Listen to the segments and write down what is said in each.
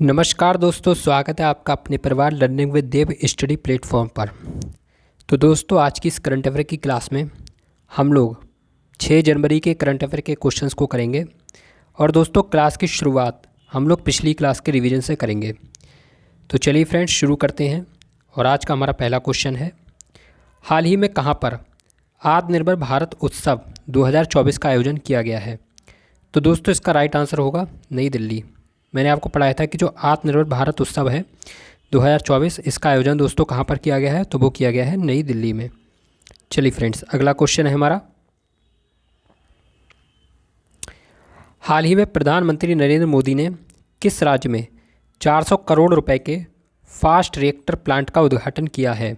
नमस्कार दोस्तों, स्वागत है आपका अपने परिवार learning with Dev study platform पर। तो दोस्तों, आज की इस करंट अफेयर की क्लास में हम लोग 6 जनवरी के करंट अफेयर के क्वेश्चंस को करेंगे। और दोस्तों, क्लास की शुरुआत हम लोग पिछली क्लास के रिवीजन से करेंगे। तो चलिए फ्रेंड्स, शुरू करते हैं। और आज का हमारा पहला क्वेश्चन है, हाल ही में कहाँ पर आत्मनिर्भर भारत उत्सव 2024 का आयोजन किया गया है? तो दोस्तों, इसका राइट आंसर होगा नई दिल्ली। मैंने आपको पढ़ाया था कि जो आत्मनिर्भर भारत उत्सव है 2024, इसका आयोजन दोस्तों कहाँ पर किया गया है? तो वो किया गया है नई दिल्ली में। चलिए फ्रेंड्स, अगला क्वेश्चन है हमारा, हाल ही में प्रधानमंत्री नरेंद्र मोदी ने किस राज्य में 400 करोड़ रुपए के फास्ट रिएक्टर प्लांट का उद्घाटन किया है?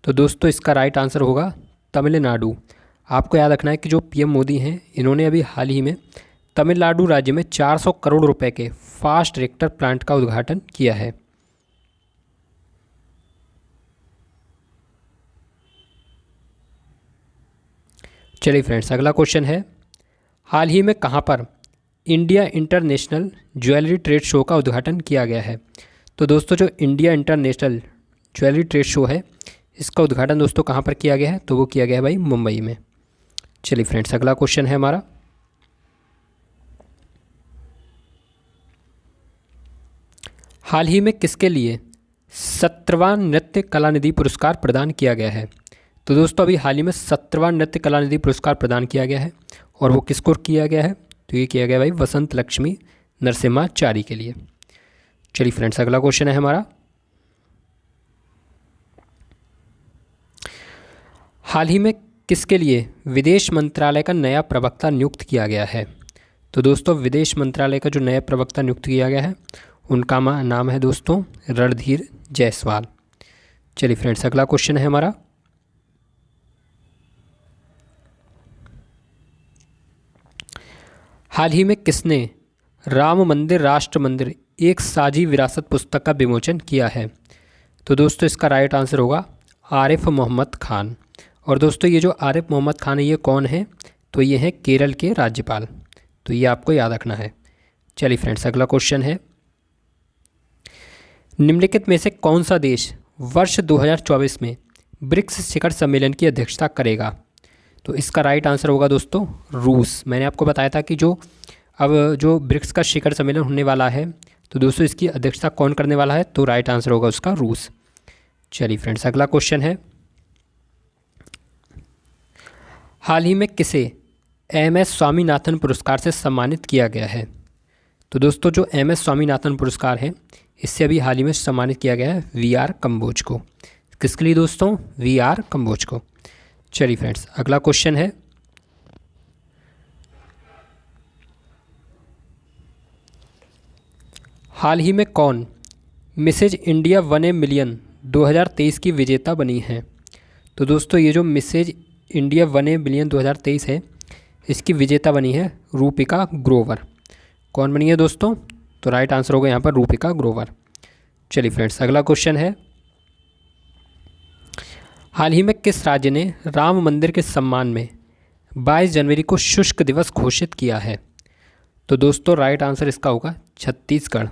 तो दोस्तों, इसका राइट आंसर होगा तमिलनाडु। आपको याद रखना है कि जो पीएम मोदी हैं, इन्होंने अभी हाल ही में तमिलनाडु राज्य में 400 करोड़ रुपए के फास्ट रिएक्टर प्लांट का उद्घाटन किया है। चलिए फ्रेंड्स, अगला क्वेश्चन है, हाल ही में कहाँ पर India international jewellery trade show का उद्घाटन किया गया है? तो दोस्तों, जो India international jewellery trade show है, इसका उद्घाटन दोस्तों कहाँ पर किया गया है? तो वो किया गया है भाई मुंबई में। चलिए फ्रेंड्स, अगला क्वेश्चन है हमारा, हाल ही में किसके लिए 17वां नृत्य कलानिधि पुरस्कार प्रदान किया गया है? तो दोस्तों, अभी हाल ही में 17वां नृत्य कलानिधि पुरस्कार प्रदान किया गया है। और वो किसको किया गया है? तो ये किया गया भाई वसंत लक्ष्मी नरसिम्हाचारी के लिए। चलिए फ्रेंड्स, अगला क्वेश्चन है हमारा, हाल ही में किसके लिए विदेश मंत्रालय का नया प्रवक्ता नियुक्त किया गया है? तो दोस्तों, विदेश मंत्रालय का जो नया प्रवक्ता नियुक्त किया गया है, उनका नाम है दोस्तों रणधीर जायसवाल। चलिए फ्रेंड्स, अगला क्वेश्चन है हमारा, हाल ही में किसने राम मंदिर राष्ट्र मंदिर एक साझी विरासत पुस्तक का विमोचन किया है? तो दोस्तों, इसका राइट आंसर होगा आरिफ मोहम्मद खान। और दोस्तों, ये जो आरिफ मोहम्मद खान है, ये कौन है? तो ये हैं केरल के राज्यपाल। तो ये आपको याद रखना है। चलिए फ्रेंड्स, अगला क्वेश्चन है, निम्नलिखित में से कौन सा देश वर्ष 2024 में ब्रिक्स शिखर सम्मेलन की अध्यक्षता करेगा? तो इसका राइट आंसर होगा दोस्तों रूस। मैंने आपको बताया था कि जो ब्रिक्स का शिखर सम्मेलन होने वाला है, तो दोस्तों इसकी अध्यक्षता कौन करने वाला है? तो राइट आंसर होगा उसका रूस। चलिए फ्रेंड्स, अगला क्वेश्चन है, हाल ही में किसे एम.एस. स्वामीनाथन पुरस्कार से सम्मानित किया गया है? तो दोस्तों, जो एम.एस. स्वामीनाथन पुरस्कार है, इससे अभी हाल ही में सम्मानित किया गया है वी.आर. कंबोज को। किसके लिए दोस्तों? वी.आर. कंबोज को। चलिए फ्रेंड्स, अगला क्वेश्चन है, हाल ही में कौन मिसेज इंडिया 1 मिलियन 2023 की विजेता बनी है? तो दोस्तों, ये जो मिसेज इंडिया 1 मिलियन 2023 है, इसकी विजेता बनी है रूपिका ग्रोवर। कौन बनी है दोस्तों? तो राइट आंसर होगा यहाँ पर रूपिका ग्रोवर। चलिए फ्रेंड्स, अगला क्वेश्चन है, हाल ही में किस राज्य ने राम मंदिर के सम्मान में 22 जनवरी को शुष्क दिवस घोषित किया है? तो दोस्तों, राइट आंसर इसका होगा छत्तीसगढ़।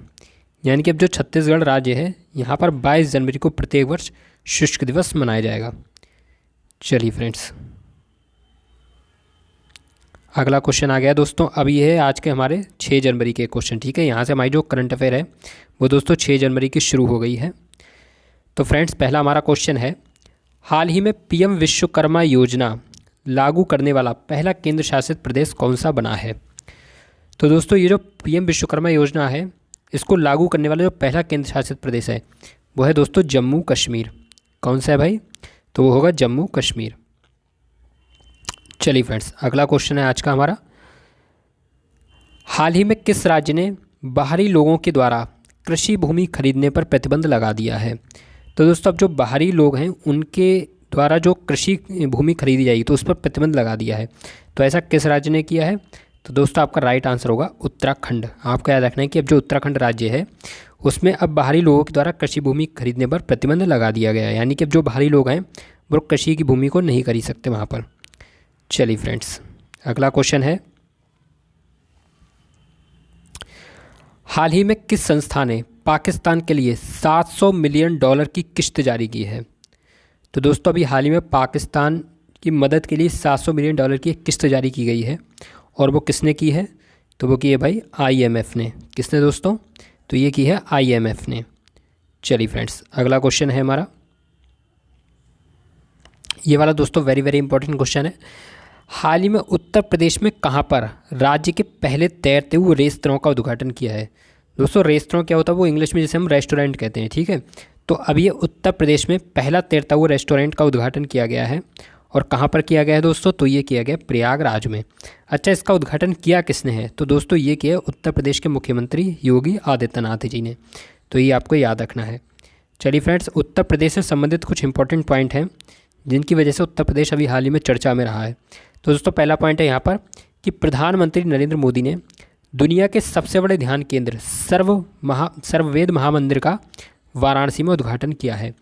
यानी कि अब जो छत्तीसगढ़ राज्य है, यहाँ पर 22 जनवरी को प्रत्येक वर्ष शुष्क दिवस मनाया जाएगा। चलिए फ्रेंड्स, अगला क्वेश्चन आ गया दोस्तों। अब ये है आज के हमारे 6 जनवरी के क्वेश्चन। ठीक है, यहाँ से हमारी जो करंट अफेयर है वो दोस्तों 6 जनवरी की शुरू हो गई है। तो फ्रेंड्स, पहला हमारा क्वेश्चन है, हाल ही में पीएम विश्वकर्मा योजना लागू करने वाला पहला केंद्र शासित प्रदेश कौन सा बना है? तो दोस्तों, ये जो पीएम विश्वकर्मा योजना है, इसको लागू करने वाला जो पहला केंद्र शासित प्रदेश है, वो है दोस्तों जम्मू कश्मीर। कौन सा है भाई? तो वो होगा जम्मू कश्मीर। चलिए फ्रेंड्स, अगला क्वेश्चन है आज का हमारा, हाल ही में किस राज्य ने बाहरी लोगों के द्वारा कृषि भूमि खरीदने पर प्रतिबंध लगा दिया है? तो दोस्तों, अब जो बाहरी लोग हैं, उनके द्वारा जो कृषि भूमि खरीदी जाएगी, तो उस पर प्रतिबंध लगा दिया है। तो ऐसा किस राज्य ने किया है? तो दोस्तों, आपका राइट आंसर होगा उत्तराखंड। आपको याद रखना है कि अब जो उत्तराखंड राज्य है, उसमें अब बाहरी लोगों के द्वारा कृषि भूमि खरीदने पर प्रतिबंध लगा दिया गया है। यानी कि अब जो बाहरी लोग हैं, वो कृषि की भूमि को नहीं खरीद सकते वहाँ पर। चलिए फ्रेंड्स, अगला क्वेश्चन है, हाल ही में किस संस्था ने पाकिस्तान के लिए $700 मिलियन की किस्त जारी की है? तो दोस्तों अभी हाल ही में पाकिस्तान की मदद के लिए $700 मिलियन की एक किस्त जारी की गई है। और वो किसने की है? तो वो की है भाई IMF ने। किसने दोस्तों? तो ये की है IMF ने। चलिए फ्रेंड्स, अगला क्वेश्चन है हमारा, ये वाला दोस्तों वेरी वेरी इंपॉर्टेंट क्वेश्चन है। हाल ही में उत्तर प्रदेश में कहाँ पर राज्य के पहले तैरते हुए रेस्तरां का उद्घाटन किया है? दोस्तों रेस्तरां क्या होता है? वो इंग्लिश में जिसे हम रेस्टोरेंट कहते हैं, ठीक है। तो अब ये उत्तर प्रदेश में पहला तैरता हुआ रेस्टोरेंट का उद्घाटन किया गया है। और कहाँ पर किया गया है दोस्तों? तो ये किया गया प्रयागराज में। अच्छा, इसका उद्घाटन किया किसने है? तो दोस्तों ये किया उत्तर प्रदेश के मुख्यमंत्री योगी आदित्यनाथ जी ने। तो ये आपको याद रखना है। चलिए फ्रेंड्स, उत्तर प्रदेश से संबंधित कुछ इंपॉर्टेंट पॉइंट हैं जिनकी वजह से उत्तर प्रदेश अभी हाल ही में चर्चा में रहा है। तो दोस्तों पहला पॉइंट है यहाँ पर कि प्रधानमंत्री नरेंद्र मोदी ने दुनिया के सबसे बड़े ध्यान केंद्र सर्ववेद महामंदिर का वाराणसी में उद्घाटन किया है।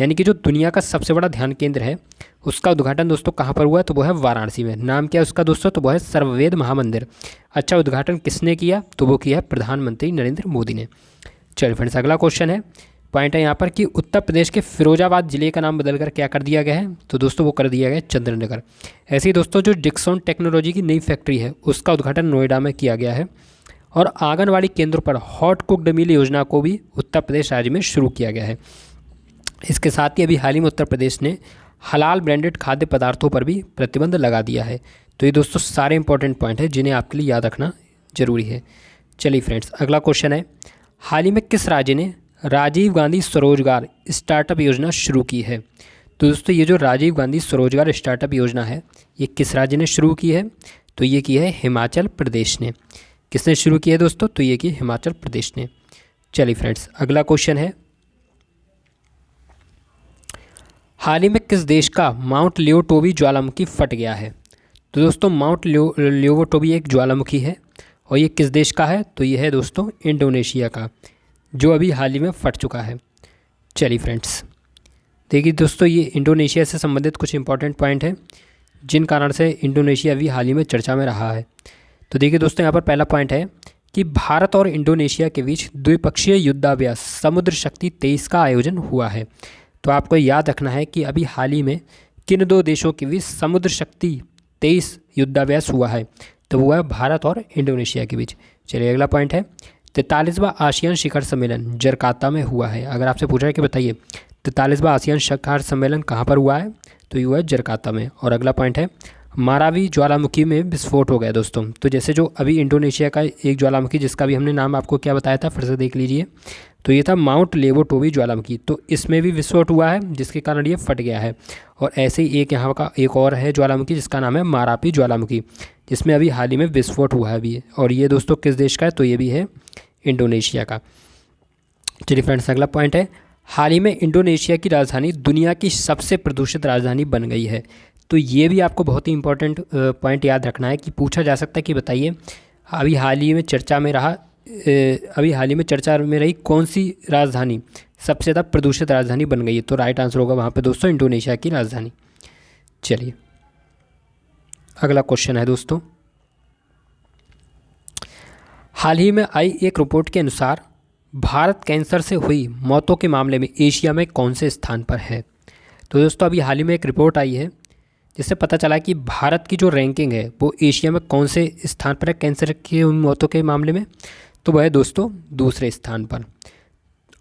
यानी कि जो दुनिया का सबसे बड़ा ध्यान केंद्र है उसका उद्घाटन दोस्तों कहाँ पर हुआ? तो वो है वाराणसी में। नाम क्या है उसका दोस्तों? तो वो है सर्ववेद महामंदिर। अच्छा, उद्घाटन किसने किया? तो वो किया है प्रधानमंत्री नरेंद्र मोदी ने। चलिए फ्रेंड्स, अगला क्वेश्चन है, पॉइंट है यहाँ पर कि उत्तर प्रदेश के फिरोजाबाद जिले का नाम बदलकर क्या कर दिया गया है? तो दोस्तों वो कर दिया गया चंद्रनगर। ऐसे ही दोस्तों जो डिक्सन टेक्नोलॉजी की नई फैक्ट्री है उसका उद्घाटन नोएडा में किया गया है। और आंगनवाड़ी केंद्रों पर हॉट कुक्ड मील योजना को भी उत्तर प्रदेश राज्य में शुरू किया गया है। इसके साथ ही अभी हाल ही में उत्तर प्रदेश ने हलाल ब्रांडेड खाद्य पदार्थों पर भी प्रतिबंध लगा दिया है। तो ये दोस्तों सारे इंपॉर्टेंट पॉइंट है जिन्हें आपके लिए याद रखना जरूरी है। चलिए फ्रेंड्स, अगला क्वेश्चन है, हाल ही में किस राज्य ने राजीव गांधी स्वरोजगार स्टार्टअप योजना शुरू की है? तो दोस्तों ये जो राजीव गांधी स्वरोजगार स्टार्टअप योजना है ये किस राज्य ने शुरू की है? तो ये की है हिमाचल प्रदेश ने। किसने शुरू की है दोस्तों? तो ये की हिमाचल प्रदेश ने। चलिए फ्रेंड्स, अगला क्वेश्चन है, हाल ही में किस देश का माउंट लियोटोबी ज्वालामुखी फट गया है? तो दोस्तों माउंट लियोटोबी एक ज्वालामुखी है और ये किस देश का है? तो ये है दोस्तों इंडोनेशिया का, जो अभी हाल ही में फट चुका है। चलिए फ्रेंड्स, देखिए दोस्तों ये इंडोनेशिया से संबंधित कुछ इंपॉर्टेंट पॉइंट हैं जिन कारण से इंडोनेशिया अभी हाल ही में चर्चा में रहा है। तो देखिए दोस्तों यहाँ पर पहला पॉइंट है कि भारत और इंडोनेशिया के बीच द्विपक्षीय युद्धाभ्यास समुद्र शक्ति 23 का आयोजन हुआ है। तो आपको याद रखना है कि अभी हाल ही में किन दो देशों के बीच समुद्र शक्ति 23 युद्धाभ्यास हुआ है? तो वो है भारत और इंडोनेशिया के बीच। चलिए अगला पॉइंट है, 43वां आसियान शिखर सम्मेलन जकार्ता में हुआ है। अगर आपसे पूछा है कि बताइए 43वां आसियान शिखर सम्मेलन कहाँ पर हुआ है? तो ये हुआ है जकार्ता में। और अगला पॉइंट है, मारावी ज्वालामुखी में विस्फोट हो गया दोस्तों। तो जैसे जो अभी इंडोनेशिया का एक ज्वालामुखी जिसका भी हमने नाम आपको क्या बताया था, फिर से देख लीजिए, तो ये था माउंट लेवोटोबी ज्वालामुखी। तो इसमें भी विस्फोट हुआ है जिसके कारण ये फट गया है। और ऐसे ही एक यहाँ का एक और है ज्वालामुखी जिसका नाम है मारापी ज्वालामुखी, जिसमें अभी हाल ही में विस्फोट हुआ है अभी। और ये दोस्तों किस देश का है? तो ये भी है इंडोनेशिया का। चलिए फ्रेंड्स, अगला पॉइंट है, हाल ही में इंडोनेशिया की राजधानी दुनिया की सबसे प्रदूषित राजधानी बन गई है। तो ये भी आपको बहुत ही इंपॉर्टेंट पॉइंट याद रखना है कि पूछा जा सकता है कि बताइए अभी हाल ही में चर्चा में रही कौन सी राजधानी सबसे ज़्यादा प्रदूषित राजधानी बन गई है? तो राइट आंसर होगा वहाँ पे दोस्तों इंडोनेशिया की राजधानी। चलिए अगला क्वेश्चन है दोस्तों, हाल ही में आई एक रिपोर्ट के अनुसार भारत कैंसर से हुई मौतों के मामले में एशिया में कौन से स्थान पर है? तो दोस्तों अभी हाल ही में एक रिपोर्ट आई है जिससे पता चला कि भारत की जो रैंकिंग है वो एशिया में कौन से स्थान पर है कैंसर की मौतों के मामले में? तो वह है दोस्तों दूसरे स्थान पर।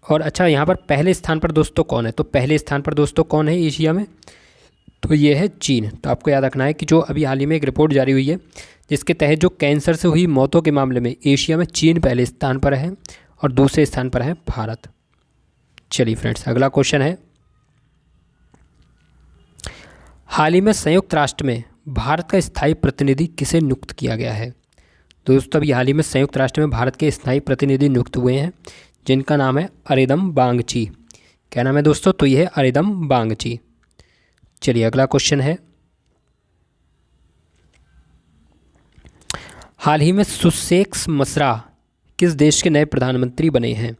और अच्छा, यहाँ पर पहले स्थान पर दोस्तों कौन है? तो पहले स्थान पर दोस्तों कौन है एशिया में? तो ये है चीन। तो आपको याद रखना है कि जो अभी हाल ही में एक रिपोर्ट जारी हुई है जिसके तहत जो कैंसर से हुई मौतों के मामले में एशिया में चीन पहले स्थान पर है और दूसरे स्थान पर है भारत। चलिए फ्रेंड्स, अगला क्वेश्चन है, हाल ही में संयुक्त राष्ट्र में भारत का स्थायी प्रतिनिधि किसे नियुक्त किया गया है? दोस्तों अभी हाल ही में संयुक्त राष्ट्र में भारत के स्थायी प्रतिनिधि नियुक्त हुए हैं जिनका नाम है अरिदम बागची। क्या नाम है दोस्तों? तो यह है अरिदम बागची। चलिए अगला क्वेश्चन है, हाल ही में सुसेक्स मसरा किस देश के नए प्रधानमंत्री बने हैं?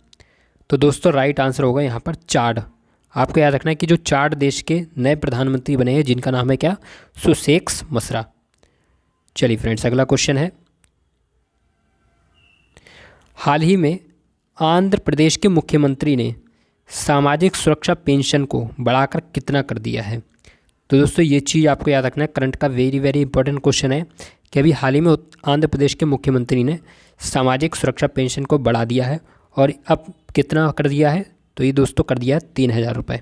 तो दोस्तों राइट आंसर होगा यहाँ पर चाड। आपको याद रखना है कि जो चाड देश के नए प्रधानमंत्री बने हैं जिनका नाम है क्या? सुसेक्स मसरा। चलिए फ्रेंड्स, अगला क्वेश्चन है, हाल ही में आंध्र प्रदेश के मुख्यमंत्री ने सामाजिक सुरक्षा पेंशन को बढ़ाकर कितना कर दिया है? तो दोस्तों ये चीज़ आपको याद रखना है, करंट का वेरी वेरी इंपॉर्टेंट क्वेश्चन है कि अभी हाल ही में आंध्र प्रदेश के मुख्यमंत्री ने सामाजिक सुरक्षा पेंशन को बढ़ा दिया है और अब कितना कर दिया है? तो ये दोस्तों कर दिया है 3,000 रुपये।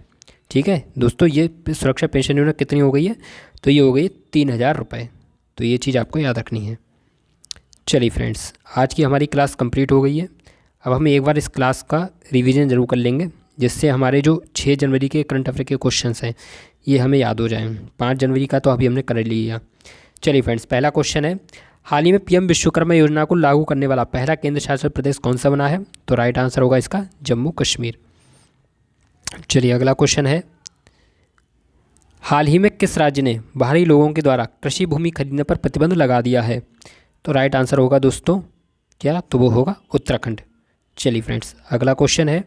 ठीक है दोस्तों, ये सुरक्षा पेंशन योजना कितनी हो गई है? तो ये हो गई 3,000 रुपये। तो ये चीज़ आपको याद रखनी है। चलिए फ्रेंड्स, आज की हमारी क्लास कंप्लीट हो गई है। अब हम एक बार इस क्लास का रिवीजन ज़रूर कर लेंगे, जिससे हमारे जो 6 जनवरी के करंट अफेयर के क्वेश्चंस हैं ये हमें याद हो जाएं। 5 जनवरी का तो अभी हमने कर लिया। चलिए फ्रेंड्स, पहला क्वेश्चन है, हाल ही में पीएम विश्वकर्मा योजना को लागू करने वाला पहला केंद्र शासित प्रदेश कौन सा बना है? तो राइट आंसर होगा इसका जम्मू कश्मीर। चलिए अगला क्वेश्चन है, हाल ही में किस राज्य ने बाहरी लोगों के द्वारा कृषि भूमि खरीदने पर प्रतिबंध लगा दिया है? तो राइट आंसर होगा दोस्तों क्या? तो वो होगा उत्तराखंड। चलिए फ्रेंड्स, अगला क्वेश्चन है,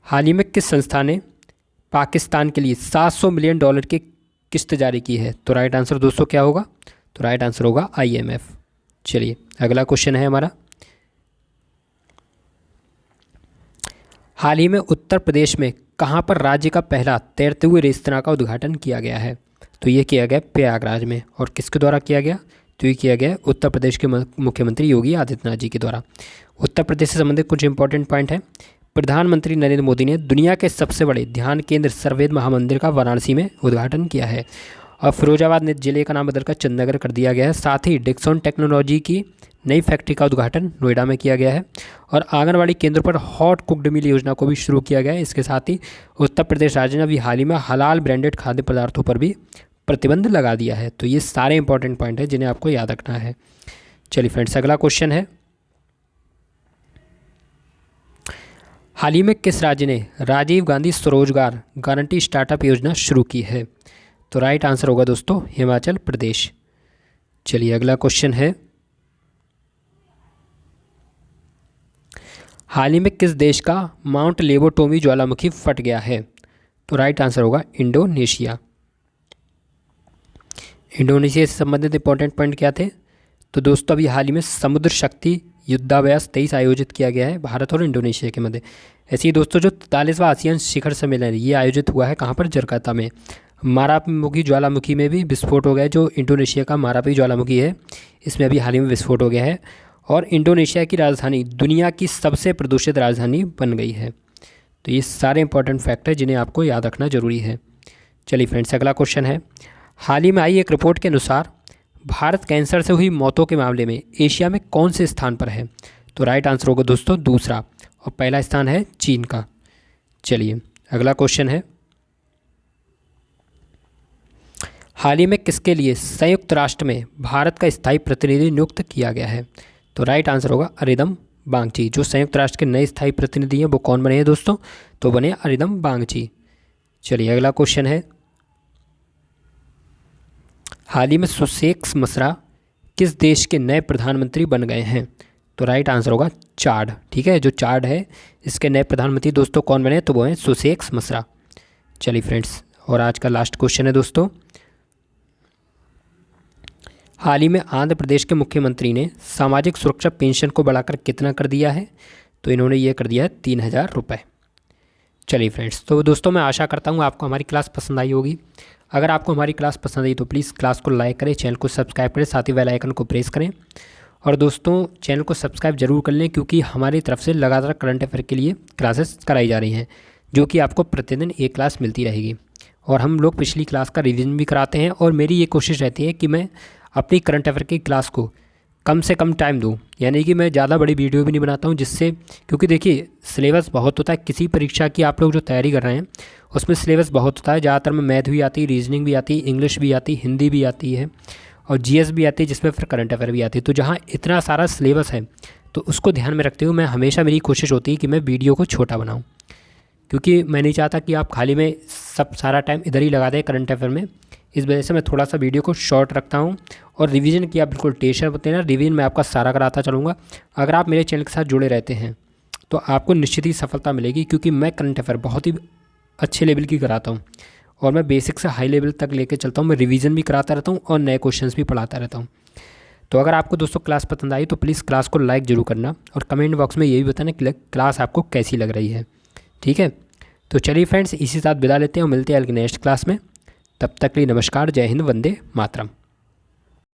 हाल ही में किस संस्था ने पाकिस्तान के लिए $700 मिलियन की किस्त जारी की है? तो राइट आंसर दोस्तों क्या होगा? तो राइट आंसर होगा IMF। चलिए अगला क्वेश्चन है हमारा, हाल ही में उत्तर प्रदेश में कहाँ पर राज्य का पहला तैरते हुए रेस्तरां का उद्घाटन किया गया है? तो ये किया गया प्रयागराज में। और किसके द्वारा किया गया? तो ये किया गया उत्तर प्रदेश के मुख्यमंत्री योगी आदित्यनाथ जी के द्वारा। उत्तर प्रदेश से संबंधित कुछ इंपॉर्टेंट पॉइंट हैं। प्रधानमंत्री नरेंद्र मोदी ने दुनिया के सबसे बड़े ध्यान केंद्र सर्ववेद महामंदिर का वाराणसी में उद्घाटन किया है। और फिरोजाबाद जिले का नाम बदलकर चंदनगर कर दिया गया है। साथ ही डिक्सन टेक्नोलॉजी की नई फैक्ट्री का उद्घाटन नोएडा में किया गया है। और आंगनबाड़ी केंद्रों पर हॉट कुक्ड मील योजना को भी शुरू किया गया है। इसके साथ ही उत्तर प्रदेश राज्य ने अभी हाल ही में हलाल ब्रांडेड खाद्य पदार्थों पर भी प्रतिबंध लगा दिया है। तो ये सारे इंपॉर्टेंट पॉइंट हैं जिन्हें आपको याद रखना है। चलिए फ्रेंड्स, अगला क्वेश्चन है, हाल ही में किस राज्य ने राजीव गांधी स्वरोजगार गारंटी स्टार्टअप योजना शुरू की है? तो राइट आंसर होगा दोस्तों हिमाचल प्रदेश। चलिए अगला क्वेश्चन है, हाल ही में किस देश का माउंट लेबोटोमी ज्वालामुखी फट गया है? तो राइट आंसर होगा इंडोनेशिया। इंडोनेशिया से संबंधित इंपॉर्टेंट पॉइंट क्या थे? तो दोस्तों अभी हाल ही में समुद्र शक्ति युद्धाभ्यास 23 आयोजित किया गया है भारत और इंडोनेशिया के मध्य। ऐसे ही दोस्तों जो 43वां आसियान शिखर सम्मेलन ये आयोजित हुआ है कहाँ पर? जकार्ता में। मारापी ज्वालामुखी में भी विस्फोट हो गया है। जो इंडोनेशिया का मारापी ज्वालामुखी है इसमें अभी हाल ही में विस्फोट हो गया है और इंडोनेशिया की राजधानी दुनिया की सबसे प्रदूषित राजधानी बन गई है। तो ये सारे इंपॉर्टेंट फैक्ट हैं जिन्हें आपको याद रखना जरूरी है। चलिए फ्रेंड्स, अगला क्वेश्चन है, हाल ही में आई एक रिपोर्ट के अनुसार भारत कैंसर से हुई मौतों के मामले में एशिया में कौन से स्थान पर है? तो राइट आंसर होगा दोस्तों दूसरा, और पहला स्थान है चीन का। चलिए अगला क्वेश्चन है, हाल ही में किसके लिए संयुक्त राष्ट्र में भारत का स्थायी प्रतिनिधि नियुक्त किया गया है? तो राइट आंसर होगा अरिंदम बागची। जो संयुक्त राष्ट्र के नए स्थायी प्रतिनिधि हैं वो कौन बने हैं दोस्तों? तो बने अरिंदम बागची। चलिए अगला क्वेश्चन है, हाल ही में सुसेक मसरा किस देश के नए प्रधानमंत्री बन गए हैं? तो राइट आंसर होगा चाड। ठीक है, जो चाड है इसके नए प्रधानमंत्री दोस्तों कौन बने? तो वो हैं सुसेक मसरा। चलिए फ्रेंड्स, और आज का लास्ट क्वेश्चन है दोस्तों, हाल ही में आंध्र प्रदेश के मुख्यमंत्री ने सामाजिक सुरक्षा पेंशन को बढ़ाकर कितना कर दिया है? तो इन्होंने ये कर दिया है 3,000 रुपये। चलिए फ्रेंड्स, तो दोस्तों मैं आशा करता हूँ आपको हमारी क्लास पसंद आई होगी। अगर आपको हमारी क्लास पसंद आई तो प्लीज़ क्लास को लाइक करें, चैनल को सब्सक्राइब करें, साथ ही बेल आइकन को प्रेस करें। और दोस्तों चैनल को सब्सक्राइब जरूर कर लें क्योंकि हमारी तरफ से लगातार करंट अफेयर के लिए क्लासेस कराई जा रही हैं, जो कि आपको प्रतिदिन एक क्लास मिलती रहेगी। और हम लोग पिछली क्लास का रिवीजन भी कराते हैं और मेरी ये कोशिश रहती है कि मैं अपनी करंट अफेयर की क्लास को कम से कम टाइम दूँ, यानी कि मैं ज़्यादा बड़ी वीडियो भी नहीं बनाता हूँ, जिससे क्योंकि देखिए सिलेबस बहुत होता है। किसी परीक्षा की आप लोग जो तैयारी कर रहे हैं उसमें सिलेबस बहुत होता है। ज़्यादातर में मैथ भी आती है, रीजनिंग भी आती है, इंग्लिश भी आती है, हिंदी भी आती है और GS भी आती है, जिसमें फिर करंट अफेयर भी आती है। तो जहाँ इतना सारा सिलेबस है तो उसको ध्यान में रखते हुए मैं हमेशा मेरी कोशिश होती है कि मैं वीडियो को छोटा बनाऊँ, क्योंकि मैं नहीं चाहता कि आप खाली में सब सारा टाइम इधर ही लगा दें करंट अफेयर में। इस वजह से मैं थोड़ा सा वीडियो को शॉर्ट रखता हूं। और रिवीजन की आप बिल्कुल टेंशन मत लेना, रिवीजन मैं आपका सारा कराता चलूँगा। अगर आप मेरे चैनल के साथ जुड़े रहते हैं तो आपको निश्चित ही सफलता मिलेगी, क्योंकि मैं करंट अफेयर बहुत ही अच्छे लेवल की कराता हूँ और मैं बेसिक से हाई लेवल तक लेके चलता हूँ। मैं रिवीजन भी कराता रहता हूँ और नए क्वेश्चंस भी पढ़ाता रहता हूँ। तो अगर आपको दोस्तों क्लास पसंद आई तो प्लीज़ क्लास को लाइक ज़रूर करना और कमेंट बॉक्स में ये भी बताना कि क्लास आपको कैसी लग रही है। ठीक है, तो चलिए फ्रेंड्स, इसी साथ विदा लेते हैं और मिलते हैं नेक्स्ट क्लास में। तब तक के लिए नमस्कार, जय हिंद, वंदे मातरम।